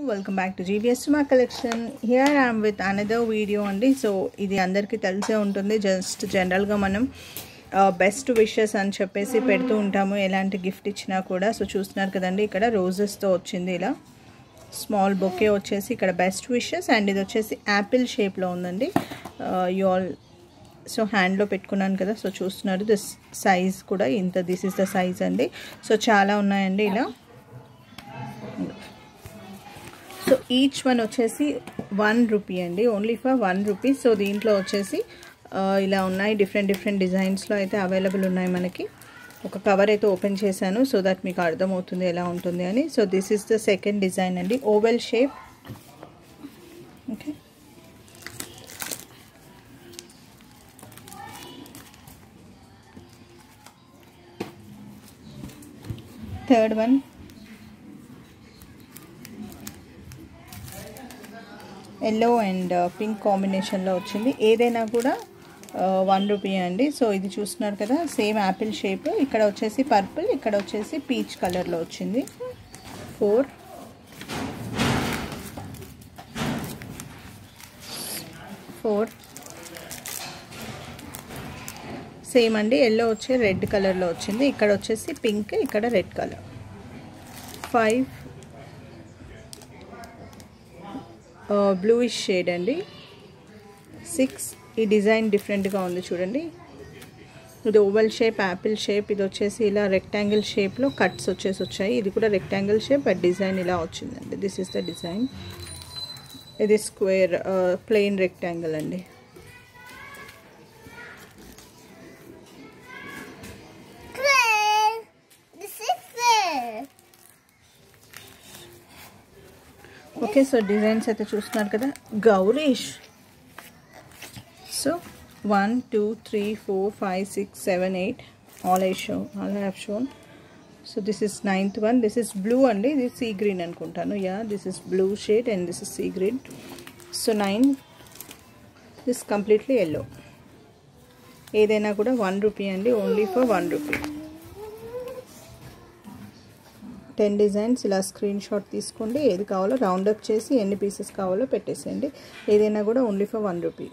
Welcome back to GVS మా collection. Here I'm with another video అండి. So ఇది అందరికీ తెలిసే ఉంటుంది. జస్ట్ జనరల్గా మనం బెస్ట్ విషెస్ అని చెప్పేసి పెడుతూ ఉంటాము ఎలాంటి గిఫ్ట్ ఇచ్చినా కూడా. సో చూస్తున్నారు కదండి, ఇక్కడ రోజెస్తో వచ్చింది. ఇలా స్మాల్ బొకే వచ్చేసి ఇక్కడ బెస్ట్ విషెస్, అండ్ ఇది వచ్చేసి యాపిల్ షేప్లో ఉందండి. యు ఆల్ సో హ్యాండ్లో పెట్టుకున్నాను కదా, సో చూస్తున్నారు. దిస్ సైజ్ కూడా ఇంత, దిస్ ఇస్ ద సైజ్ అండి. సో చాలా ఉన్నాయండి ఇలా. సో ఈచ్ వన్ వచ్చేసి 1 రూపీ అండి, ఓన్లీ ఫర్ 1 రూపీ. సో దీంట్లో వచ్చేసి ఇలా ఉన్నాయి, డిఫరెంట్ డిజైన్స్లో అయితే అవైలబుల్ ఉన్నాయి మనకి. ఒక కవర్ అయితే ఓపెన్ చేశాను సో దట్ మీకు అర్థమవుతుంది ఎలా ఉంటుంది అని. So this is the second design అండి, oval shape. Okay, third one yellow and pink కాంబినేషన్లో వచ్చింది. ఏదైనా కూడా 1 రూపీ అండి. సో ఇది చూస్తున్నారు కదా, సేమ్ యాపిల్ షేప్. ఇక్కడ వచ్చేసి పర్పుల్, ఇక్కడ వచ్చేసి పీచ్ కలర్లో వచ్చింది. 4 సేమ్ అండి. ఎల్లో వచ్చి రెడ్ కలర్లో వచ్చింది, ఇక్కడ వచ్చేసి పింక్, ఇక్కడ రెడ్ కలర్. 5 బ్లూయిష్ షేడ్ అండి. 6 ఈ డిజైన్ డిఫరెంట్గా ఉంది చూడండి. ఇది ఓవెల్ షేప్, యాపిల్ షేప్. ఇది వచ్చేసి ఇలా రెక్టాంగిల్ షేప్లో కట్స్ వచ్చాయి. ఇది కూడా రెక్టాంగిల్ షేప్, బట్ డిజైన్ ఇలా వచ్చిందండి. This is the design. ఇది స్క్వేర్ ప్లెయిన్ రెక్టాంగిల్ అండి. ఓకే, సో డిజైన్స్ అయితే చూస్తున్నారు కదా. Gowrish. So 1 2 3 4 5 6 7 8 all I have shown. So this is 9th one. This is blue అండి, ఇది సీ గ్రీన్ అనుకుంటాను. Yeah, this is blue shade and this is sea green. So 9, this completely yellow. ఏదైనా కూడా 1 rupee అండి, only for 1 rupee. 10 designs ఇలా screen shot తీసుకోండి. ఏది కావాలో రౌండప్ చేసి ఎన్ని పీసెస్ కావాలో పెట్టేసేయండి. ఏదైనా కూడా ఓన్లీ ఫర్ 1 రూపీ.